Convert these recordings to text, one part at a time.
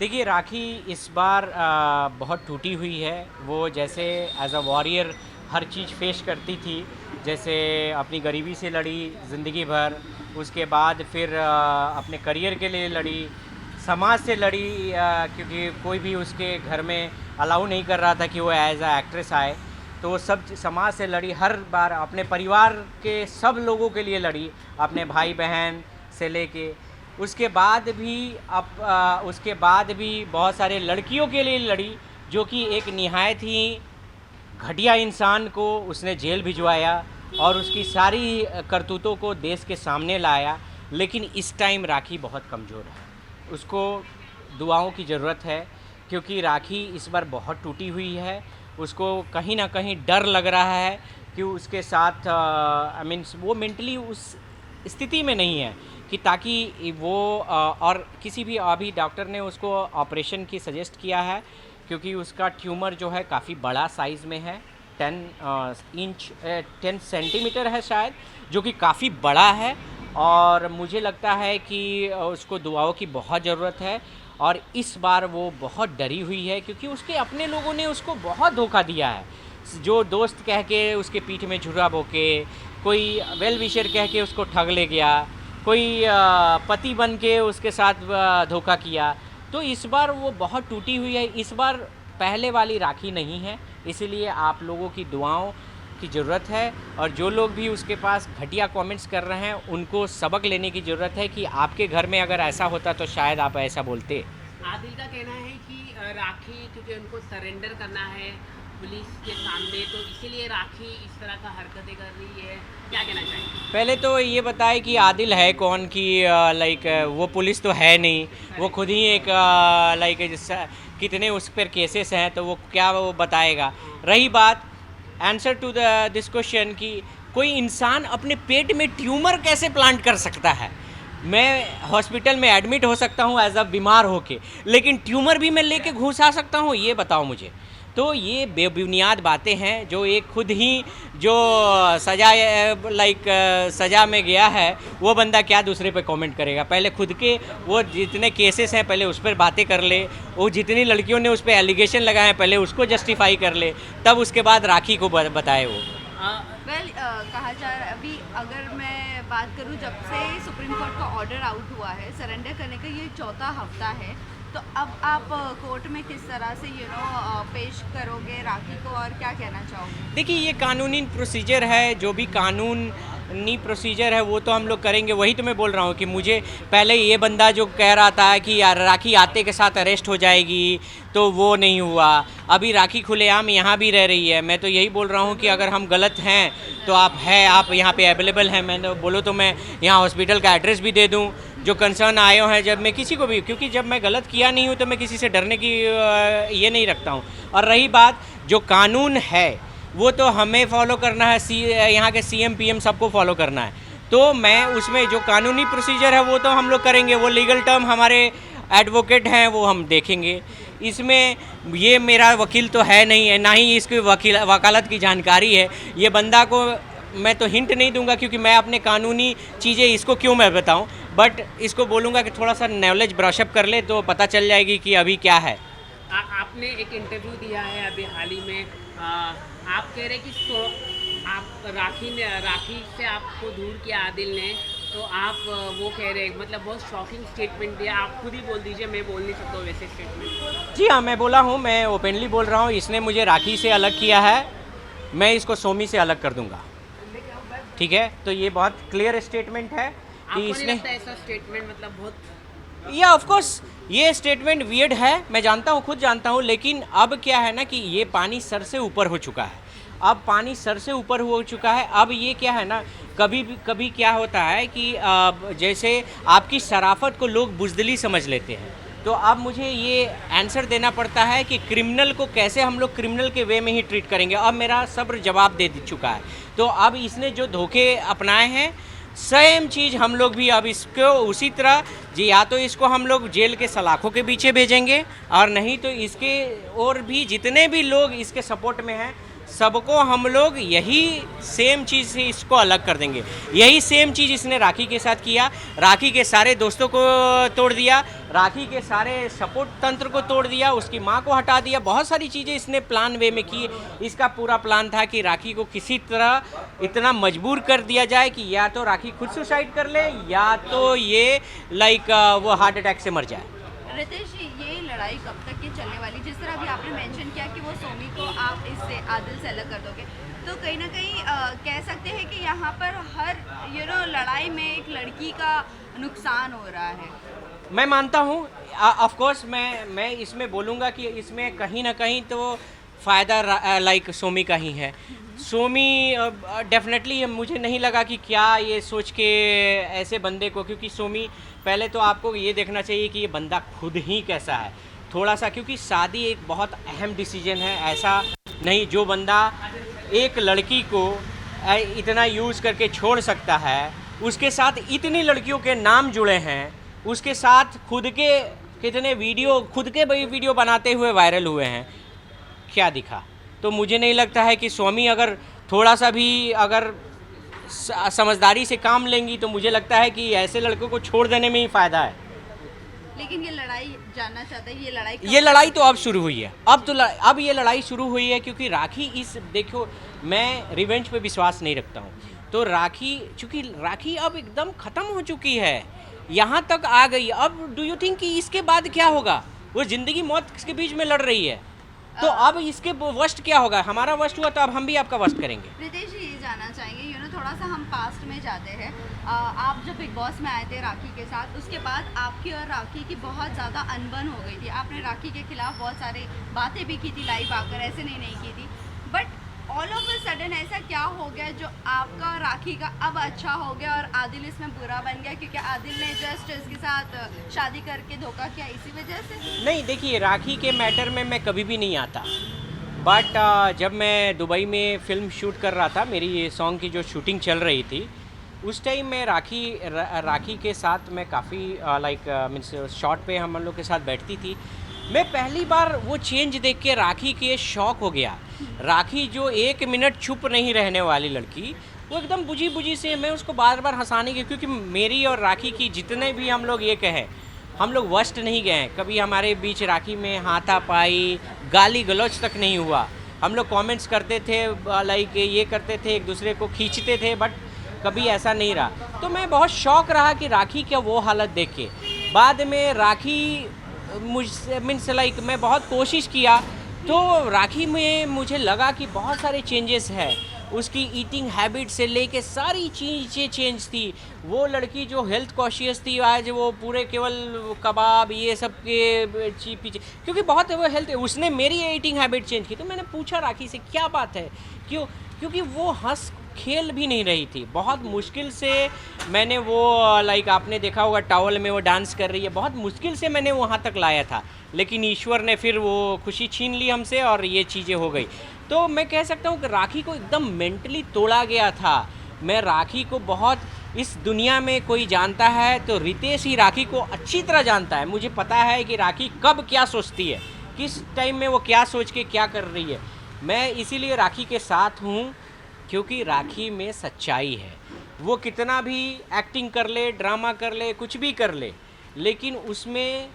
देखिए, राखी इस बार बहुत टूटी हुई है। वो जैसे एज अ वॉरियर हर चीज़ फेस करती थी। जैसे अपनी गरीबी से लड़ी ज़िंदगी भर, उसके बाद फिर अपने करियर के लिए लड़ी, समाज से लड़ी, क्योंकि कोई भी उसके घर में अलाउ नहीं कर रहा था कि वो एज अ एक्ट्रेस आए। तो वो सब समाज से लड़ी, हर बार अपने परिवार के सब लोगों के लिए लड़ी, अपने भाई बहन से लेके। उसके बाद भी उसके बाद भी बहुत सारे लड़कियों के लिए लड़ी, जो कि एक निहायत ही घटिया इंसान को उसने जेल भिजवाया और उसकी सारी करतूतों को देश के सामने लाया। लेकिन इस टाइम राखी बहुत कमज़ोर है, उसको दुआओं की ज़रूरत है, क्योंकि राखी इस बार बहुत टूटी हुई है। उसको कहीं ना कहीं डर लग रहा है कि उसके साथ आई मीन्स वो मेंटली उस स्थिति में नहीं है कि ताकि वो और किसी भी अभी डॉक्टर ने उसको ऑपरेशन की सजेस्ट किया है, क्योंकि उसका ट्यूमर जो है काफ़ी बड़ा साइज़ में है। 10 सेंटीमीटर है शायद, जो कि काफ़ी बड़ा है। और मुझे लगता है कि उसको दुआओं की बहुत ज़रूरत है। और इस बार वो बहुत डरी हुई है, क्योंकि उसके अपने लोगों ने उसको बहुत धोखा दिया है। जो दोस्त कह के उसके पीठ में झुर्रा बोके, कोई वेल विशर कह के उसको ठग ले गया, कोई पति बन के उसके साथ धोखा किया। तो इस बार वो बहुत टूटी हुई है। इस बार पहले वाली राखी नहीं है, इसीलिए आप लोगों की दुआओं की ज़रूरत है। और जो लोग भी उसके पास घटिया कमेंट्स कर रहे हैं, उनको सबक लेने की ज़रूरत है कि आपके घर में अगर ऐसा होता तो शायद आप ऐसा बोलते। आदिल का कहना है कि राखी क्योंकि उनको सरेंडर करना है पुलिस के सामने, तो इसीलिए राखी इस तरह का हरकतें कर रही है। क्या कहना चाहिए? पहले तो ये बताए कि आदिल है कौन, कि लाइक वो पुलिस तो है नहीं, वो खुद ही एक लाइक कितने उस पर केसेस हैं, तो वो क्या वो बताएगा। रही बात आंसर टू दिस क्वेश्चन कि कोई इंसान अपने पेट में ट्यूमर कैसे प्लांट कर सकता है। मैं हॉस्पिटल में एडमिट हो सकता हूँ एज अ बीमार होके, लेकिन ट्यूमर भी मैं लेके घुस आ सकता हूँ, ये बताओ मुझे। तो ये बेबुनियाद बातें हैं, जो एक खुद ही जो सजा लाइक सज़ा में गया है, वो बंदा क्या दूसरे पे कमेंट करेगा। पहले खुद के वो जितने केसेस हैं पहले उस पर बातें कर ले, वो जितनी लड़कियों ने उस पर एलिगेशन लगाए हैं पहले उसको जस्टिफाई कर ले, तब उसके बाद राखी को बताए वो। कहा जा रहा है अभी, अगर मैं बात करूं, जब से सुप्रीम कोर्ट का ऑर्डर आउट हुआ है सरेंडर करने का, ये चौथा हफ्ता है। तो अब आप कोर्ट में किस तरह से पेश करोगे राखी को, और क्या कहना चाहोगे? देखिए, ये कानूनी प्रोसीजर है, जो भी कानूनी प्रोसीजर है वो तो हम लोग करेंगे। वही तो मैं बोल रहा हूँ कि मुझे पहले ये बंदा जो कह रहा था कि यार राखी आते के साथ अरेस्ट हो जाएगी, तो वो नहीं हुआ। अभी राखी खुलेआम यहाँ भी रह रही है। मैं तो यही बोल रहा हूँ कि अगर हम गलत हैं तो आप यहाँ पे अवेलेबल हैं, मैंने बोलो तो मैं यहाँ हॉस्पिटल का एड्रेस भी दे दूँ। जो कंसर्न आए हैं, जब मैं किसी को भी, क्योंकि जब मैं गलत किया नहीं हूँ तो मैं किसी से डरने की ये नहीं रखता हूँ। और रही बात, जो कानून है वो तो हमें फॉलो करना है, यहाँ के सीएम पीएम सबको फॉलो करना है। तो मैं उसमें जो कानूनी प्रोसीजर है वो तो हम लोग करेंगे, वो लीगल टर्म हमारे एडवोकेट हैं वो हम देखेंगे। इसमें ये मेरा वकील तो है नहीं है, ना ही इसकी वकालत की जानकारी है। ये बंदा को मैं तो हिंट नहीं दूंगा, क्योंकि मैं अपने कानूनी चीज़ें इसको क्यों मैं बताऊं, बट इसको बोलूँगा कि थोड़ा सा नॉलेज ब्रशअप कर ले तो पता चल जाएगी कि अभी क्या है। आपने एक इंटरव्यू दिया है अभी हाल ही में, आप कह रहे कि आप राखी से आपको दूर किया आदिल ने, तो आप वो कह रहे मतलब बहुत शॉकिंग स्टेटमेंट दिया। आप खुद ही बोल दीजिए, मैं बोल नहीं सकता वैसे स्टेटमेंट। जी हाँ, मैं बोला हूँ, मैं ओपनली बोल रहा हूँ। इसने मुझे राखी से अलग किया है, मैं इसको सोमी से अलग कर दूंगा, ठीक है। तो ये बहुत क्लियर स्टेटमेंट है कि इसने ऐसा स्टेटमेंट मतलब बहुत, या ऑफ कोर्स ये स्टेटमेंट वियर्ड है, मैं जानता हूँ, खुद जानता हूँ। लेकिन अब क्या है ना कि ये पानी सर से ऊपर हो चुका है। अब पानी सर से ऊपर हो चुका है। अब ये क्या है ना, कभी क्या होता है कि जैसे आपकी शराफत को लोग बुज़दिली समझ लेते हैं, तो अब मुझे ये आंसर देना पड़ता है कि क्रिमिनल को कैसे हम लोग क्रिमिनल के वे में ही ट्रीट करेंगे। अब मेरा सब्र जवाब दे चुका है। तो अब इसने जो धोखे अपनाए हैं, सेम चीज़ हम लोग भी अब इसको उसी तरह जी, या तो इसको हम लोग जेल के सलाखों के पीछे भेजेंगे, और नहीं तो इसके और भी जितने भी लोग इसके सपोर्ट में हैं सबको हम लोग यही सेम चीज़ से इसको अलग कर देंगे। यही सेम चीज़ इसने राखी के साथ किया, राखी के सारे दोस्तों को तोड़ दिया, राखी के सारे सपोर्ट तंत्र को तोड़ दिया, उसकी माँ को हटा दिया, बहुत सारी चीज़ें इसने प्लान वे में की। इसका पूरा प्लान था कि राखी को किसी तरह इतना मजबूर कर दिया जाए कि या तो राखी खुद सुसाइड कर ले या तो ये वो हार्ट अटैक से मर जाए। रितेश जी, ये लड़ाई कब तक की चलने वाली? जिस तरह अभी आपने मेंशन किया कि वो सोमी को आप इससे आदिल से अलग कर दोगे, तो कहीं ना कहीं कह सकते हैं कि यहाँ पर हर लड़ाई में एक लड़की का नुकसान हो रहा है। मैं मानता हूँ, ऑफ कोर्स मैं इसमें बोलूँगा कि इसमें कहीं ना कहीं तो फ़ायदा सोमी का ही है। सोमी डेफिनेटली मुझे नहीं लगा कि क्या ये सोच के ऐसे बंदे को, क्योंकि सोमी पहले तो आपको ये देखना चाहिए कि ये बंदा खुद ही कैसा है थोड़ा सा, क्योंकि शादी एक बहुत अहम डिसीजन है। ऐसा नहीं जो बंदा एक लड़की को इतना यूज़ करके छोड़ सकता है, उसके साथ इतनी लड़कियों के नाम जुड़े हैं, उसके साथ खुद के कितने खुद के वीडियो बनाते हुए वायरल हुए हैं, क्या दिखा? तो मुझे नहीं लगता है कि स्वामी अगर थोड़ा सा भी अगर समझदारी से काम लेंगी तो मुझे लगता है कि ऐसे लड़कों को छोड़ देने में ही फ़ायदा है। लेकिन ये लड़ाई जानना चाहते हैं, ये लड़ाई तो अब शुरू हुई है। अब ये लड़ाई शुरू हुई है क्योंकि राखी देखो, मैं रिवेंज पे विश्वास नहीं रखता हूँ, तो चूँकि राखी अब एकदम ख़त्म हो चुकी है, यहाँ तक आ गई। अब डू यू थिंक कि इसके बाद क्या होगा? वो ज़िंदगी मौत के बीच में लड़ रही है, तो अब इसके वर्स्ट क्या होगा? हमारा वर्स्ट हुआ तो अब हम भी आपका वर्स्ट करेंगे। रितेश जी, ये जानना चाहेंगे थोड़ा सा हम पास्ट में जाते हैं। आप जब बिग बॉस में आए थे राखी के साथ, उसके बाद आपकी और राखी की बहुत ज़्यादा अनबन हो गई थी। आपने राखी के खिलाफ बहुत सारी बातें भी की थी लाइव आकर, ऐसे नहीं की थी, but all of a sudden ऐसा क्या हो गया जो आपका राखी का अब अच्छा हो गया और आदिल इसमें बुरा बन गया? क्योंकि आदिल ने जस्ट इसके साथ शादी करके धोखा किया, इसी वजह से? नहीं, देखिए, राखी के मैटर में मैं कभी भी नहीं आता, बट जब मैं दुबई में फ़िल्म शूट कर रहा था, मेरी सॉन्ग की जो शूटिंग चल रही थी, उस टाइम मैं राखी के साथ मैं काफ़ी मीन्स शॉट पे हम लोग के साथ बैठती थी। मैं पहली बार वो चेंज देख के राखी के शॉक हो गया। राखी जो 1 मिनट चुप नहीं रहने वाली लड़की, वो एकदम बुझी से, मैं उसको बार बार हंसाने की, क्योंकि मेरी और राखी की जितने भी हम लोग ये कहें, हम लोग वर्स्ट नहीं गए। कभी हमारे बीच राखी में हाथापाई, गाली गलौज तक नहीं हुआ। हम लोग कमेंट्स करते थे, ये करते थे, एक दूसरे को खींचते थे, बट कभी ऐसा नहीं रहा। तो मैं बहुत शौक रहा कि राखी क्या वो हालत देख के। बाद में राखी मुझसे मीन्स मैं बहुत कोशिश किया, तो राखी में मुझे लगा कि बहुत सारे चेंजेस है। उसकी ईटिंग हैबिट से लेके सारी चीज़ें चेंज थी। वो लड़की जो हेल्थ कॉशियस थी, आज वो पूरे केवल कबाब ये सब के पीछे, क्योंकि बहुत वो हेल्थ, उसने मेरी ईटिंग हैबिट चेंज की। तो मैंने पूछा राखी से क्या बात है, क्योंकि वो हंस खेल भी नहीं रही थी। बहुत मुश्किल से मैंने वो आपने देखा होगा टॉवल में वो डांस कर रही है, बहुत मुश्किल से मैंने वहाँ तक लाया था, लेकिन ईश्वर ने फिर वो खुशी छीन ली हमसे और ये चीज़ें हो गई। तो मैं कह सकता हूँ कि राखी को एकदम मेंटली तोड़ा गया था। मैं राखी को बहुत, इस दुनिया में कोई जानता है तो रितेश ही राखी को अच्छी तरह जानता है। मुझे पता है कि राखी कब क्या सोचती है, किस टाइम में वो क्या सोच के क्या कर रही है। मैं इसीलिए राखी के साथ हूँ, क्योंकि राखी में सच्चाई है। वो कितना भी एक्टिंग कर ले, ड्रामा कर ले, कुछ भी कर ले, लेकिन उसमें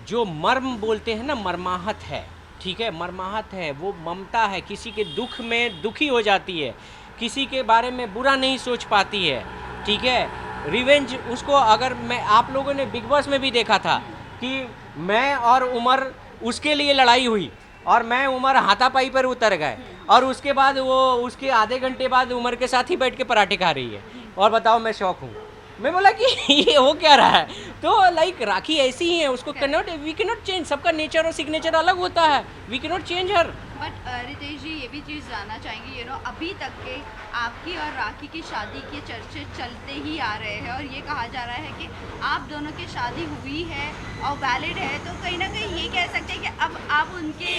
जो मर्म बोलते हैं ना, मर्माहत है, ठीक है, मर्माहत है, वो ममता है। किसी के दुख में दुखी हो जाती है, किसी के बारे में बुरा नहीं सोच पाती है, ठीक है। रिवेंज उसको, अगर मैं, आप लोगों ने बिग बॉस में भी देखा था कि मैं और उमर, उसके लिए लड़ाई हुई और मैं उमर हाथापाई पर उतर गए, और उसके बाद वो उसके आधे घंटे बाद उमर के साथ ही बैठ के पराठे खा रही है, और बताओ मैं शौक हूँ। मैं बोला कि ये हो क्या रहा है। तो राखी ऐसी ही है, उसको वी कैनॉट चेंज। सबका नेचर और सिग्नेचर अलग होता है, वी कैनॉट चेंज हर। बट रितेश जी, ये भी चीज़ जानना चाहेंगे, अभी तक के आपकी और राखी की शादी के चर्चे चलते ही आ रहे हैं और ये कहा जा रहा है कि आप दोनों की शादी हुई है और वैलिड है, तो कहीं ना कहीं ये कह सकते हैं कि अब आप उनके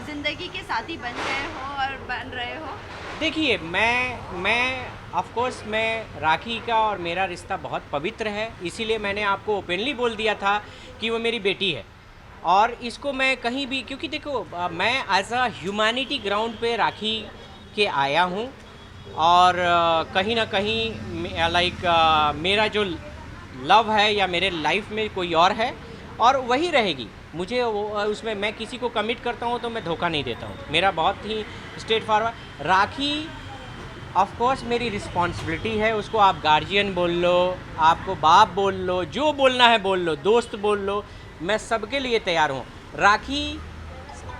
ज़िंदगी के साथी बन गए हो और बन रहे हो। देखिए, मैं ऑफ कोर्स मैं राखी का और मेरा रिश्ता बहुत पवित्र है, इसीलिए मैंने आपको ओपनली बोल दिया था कि वो मेरी बेटी है। और इसको मैं कहीं भी, क्योंकि देखो मैं एज अ ह्यूमैनिटी ग्राउंड पे राखी के आया हूँ, और कहीं ना कहीं मेरा जो लव है या मेरे लाइफ में कोई और है, और वही रहेगी। मुझे उसमें मैं किसी को कमिट करता हूँ तो मैं धोखा नहीं देता हूँ, मेरा बहुत ही straightforward. Rakhi of course मेरी रिस्पॉन्सिबिलिटी है, उसको आप गार्जियन बोल लो, आपको बाप बोल लो, जो बोलना है बोल लो, दोस्त बोल लो, मैं सबके लिए तैयार हूँ। राखी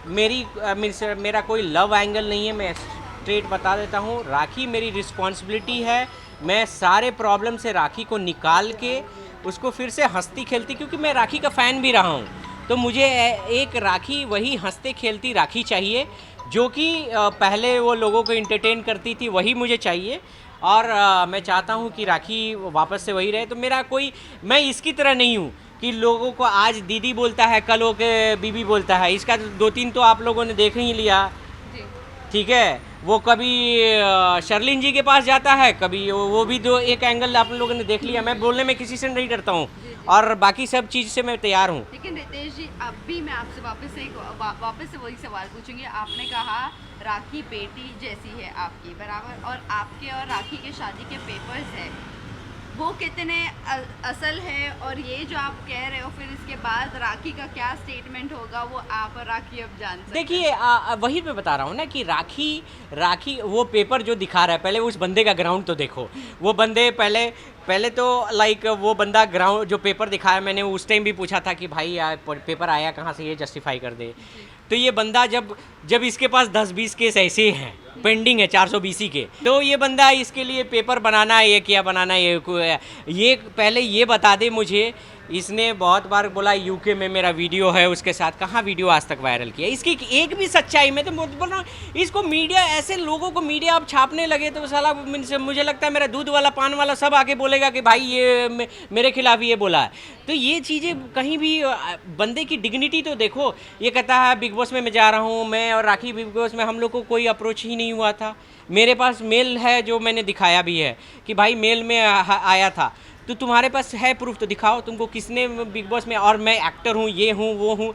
मेरा कोई लव एंगल नहीं है, मैं स्ट्रेट बता देता हूँ। राखी मेरी रिस्पॉन्सिबिलिटी है, मैं सारे प्रॉब्लम से राखी को निकाल के उसको फिर से हंसती खेलती, क्योंकि मैं राखी का फ़ैन भी रहा हूँ, तो मुझे एक राखी वही हंसते खेलती राखी चाहिए, जो कि पहले वो लोगों को इंटरटेन करती थी, वही मुझे चाहिए। और मैं चाहता हूँ कि राखी वापस से वही रहे। तो मेरा कोई, मैं इसकी तरह नहीं हूँ कि लोगों को आज दीदी बोलता है कल वो बीबी बोलता है। इसका 2-3 तो आप लोगों ने देख ही लिया, ठीक है। वो कभी शर्लिन जी के पास जाता है, कभी वो भी एक एंगल आप लोगों ने देख लिया। मैं बोलने में किसी से नहीं डरता हूँ, और बाकी सब चीज़ से मैं तैयार हूँ। लेकिन रितेश जी, अब भी मैं आपसे वापस से वही सवाल पूछूंगी। आपने कहा राखी बेटी जैसी है आपकी, बराबर, और आपके और राखी के शादी के पेपर्स है, वो कितने असल है, और ये जो आप कह रहे हो फिर इसके बाद राखी का क्या स्टेटमेंट होगा, वो आप और राखी अब जान सकते हैं। देखिए वही मैं बता रहा हूँ ना कि राखी वो पेपर जो दिखा रहा है, पहले उस बंदे का ग्राउंड तो देखो। वो बंदे पहले तो लाइक वो बंदा ग्राउंड जो पेपर दिखाया, मैंने उस टाइम भी पूछा था कि भाई पेपर आया कहाँ से, ये जस्टिफाई कर दे। तो ये बंदा जब इसके पास 10-20 केस ऐसे हैं पेंडिंग है 420 के, तो ये बंदा इसके लिए पेपर बनाना है, ये क्या बनाना है, ये पहले ये बता दे मुझे। इसने बहुत बार बोला यूके में मेरा वीडियो है उसके साथ, कहाँ वीडियो आज तक वायरल किया? इसकी एक भी सच्चाई, मैं तो बोल रहा हूँ, इसको मीडिया, ऐसे लोगों को मीडिया अब छापने लगे तो साला मुझे लगता है मेरा दूध वाला पान वाला सब आके बोलेगा कि भाई ये मेरे खिलाफ ये बोला है। तो ये चीज़ें कहीं भी, बंदे की डिग्निटी तो देखो। ये कहता है बिग बॉस में मैं जा रहा हूँ, मैं और राखी बिग बॉस में, हम लोग को कोई अप्रोच ही नहीं हुआ था। मेरे पास मेल है जो मैंने दिखाया भी है कि भाई मेल में आया था। तो तुम्हारे पास है प्रूफ तो दिखाओ, तुमको किसने बिग बॉस में, और मैं एक्टर हूँ, ये हूँ वो हूँ।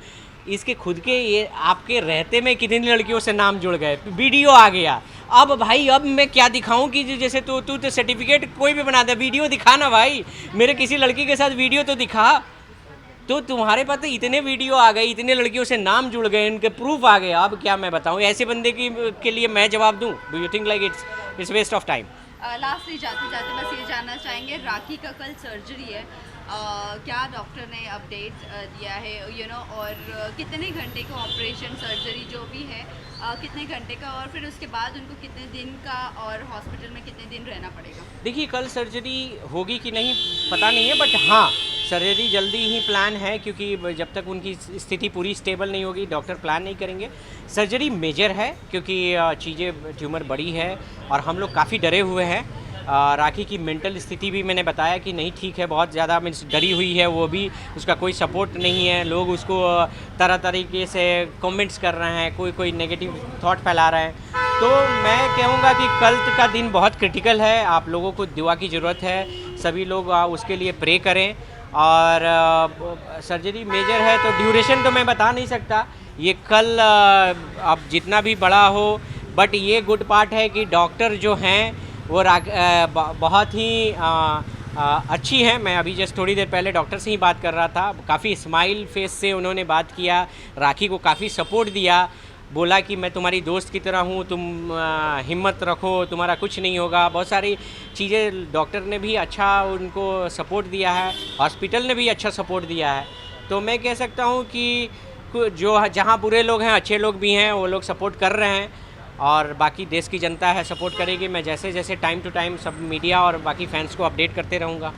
इसके खुद के, ये आपके रहते में कितनी लड़कियों से नाम जुड़ गए, वीडियो आ गया। अब भाई अब मैं क्या दिखाऊं कि जैसे तू तो सर्टिफिकेट कोई भी बना दे, वीडियो दिखा ना भाई, मेरे किसी लड़की के साथ वीडियो तो दिखा। तो तुम्हारे पास तो इतने वीडियो आ गए, इतने लड़कियों से नाम जुड़ गए, इनके प्रूफ आ गए, अब क्या मैं बताऊं? ऐसे बंदे के लिए मैं जवाब दूं? Do you think like it's waste of time? Lastly जाते जाते बस ये जानना चाहेंगे, राखी का कल सर्जरी है, क्या डॉक्टर ने अपडेट दिया है, और कितने घंटे का ऑपरेशन, सर्जरी जो भी है, कितने घंटे का, और फिर उसके बाद उनको कितने दिन का और हॉस्पिटल में कितने दिन रहना पड़ेगा? देखिए कल सर्जरी होगी कि नहीं पता नहीं है, बट हाँ सर्जरी जल्दी ही प्लान है, क्योंकि जब तक उनकी स्थिति पूरी स्टेबल नहीं होगी डॉक्टर प्लान नहीं करेंगे। सर्जरी मेजर है क्योंकि चीज़ें, ट्यूमर बड़ी है और हम लोग काफ़ी डरे हुए हैं। राखी की मेंटल स्थिति भी मैंने बताया कि नहीं ठीक है, बहुत ज़्यादा मीन्स डरी हुई है, वो भी, उसका कोई सपोर्ट नहीं है, लोग उसको तरह तरीके से कमेंट्स कर रहे हैं, कोई नेगेटिव थॉट फैला रहे हैं। तो मैं कहूँगा कि कल का दिन बहुत क्रिटिकल है, आप लोगों को दुआ की ज़रूरत है, सभी लोग उसके लिए प्रे करें। और सर्जरी मेजर है तो ड्यूरेशन तो मैं बता नहीं सकता, ये कल अब जितना भी बड़ा हो, बट ये गुड पार्ट है कि डॉक्टर जो हैं वो बहुत ही अच्छी हैं। मैं अभी जस्ट थोड़ी देर पहले डॉक्टर से ही बात कर रहा था, काफ़ी स्माइल फेस से उन्होंने बात किया, राखी को काफ़ी सपोर्ट दिया, बोला कि मैं तुम्हारी दोस्त की तरह हूँ, तुम हिम्मत रखो, तुम्हारा कुछ नहीं होगा। बहुत सारी चीज़ें डॉक्टर ने भी अच्छा उनको सपोर्ट दिया है, हॉस्पिटल ने भी अच्छा सपोर्ट दिया है। तो मैं कह सकता हूँ कि जो जहाँ बुरे लोग हैं अच्छे लोग भी हैं, वो लोग सपोर्ट कर रहे हैं, और बाकी देश की जनता है सपोर्ट करेगी। मैं जैसे जैसे टाइम टू टाइम सब मीडिया और बाकी फैंस को अपडेट करते रहूँगा।